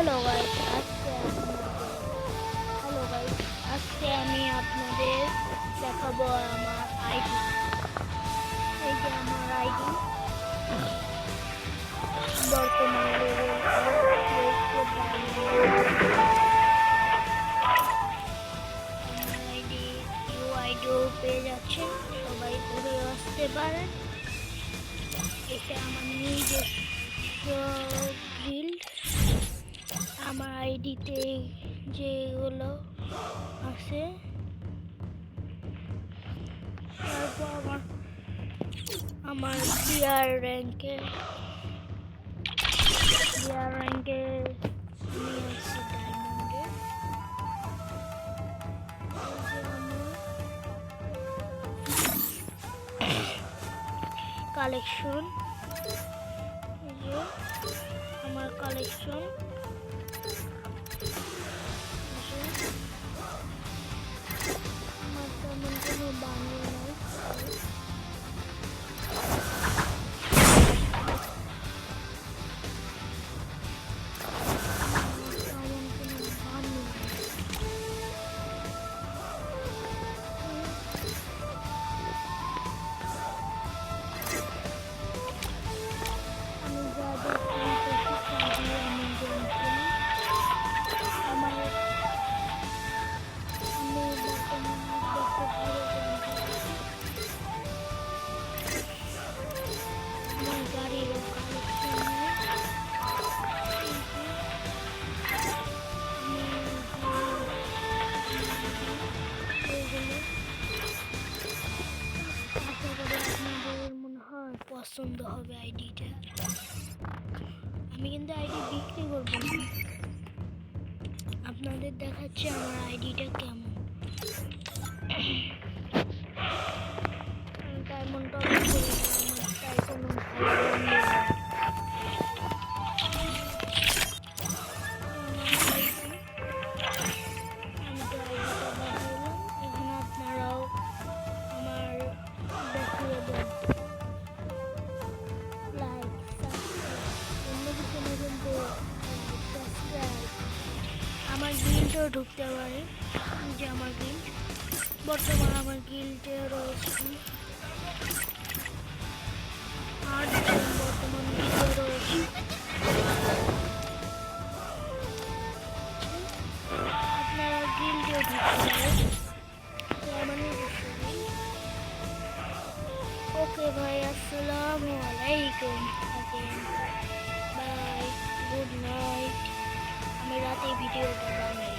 Hello guys, আজকে আমি আপনাদের দেখাবো আমার আইডি। এই যে আমার আইডি বর্তমান লেভেল আমার আইডি নিউ আইডিও পেয়ে যাচ্ছেন, সবাই ঘুরে আসতে পারেন। এটা আমার নিজস্ব গিল্ড। আমার আইডিতে যেগুলো আছে তারপর আমার প্লেয়ার র্যাঙ্কে আমি আছি ডায়মন্ডে। কালেকশন, এই যে আমার কালেকশন, আমার তেমন কোনো বানিয়ে নাই। পছন্দ হবে আইডিটা। আমি কিন্তু আইডি বিক্রি করব না, আপনাদের দেখাচ্ছি আমার আইডিটা কেমন। ডায়মন্ড টপ করে আমার তাই কোনো ভালো নেই। আমি তো আইডিটা দেখাইলাম, এখন আপনারাও আমার দেখিয়ে দেন। আমার গিল্ডও ঢুকতে পারে, যে আমার গিল্ড বর্তমানে আমার গিল্ডে রয়েছে 8 জন বর্তমান গিল্ডে রয়েছে। আপনারা গিল্ডেও ঢুকতে পারেন, ওকে ভাই, আসসালামু আলাইকুম, বাই, গুড নাইট। আমি রাতে ভিডিওটা বানাই।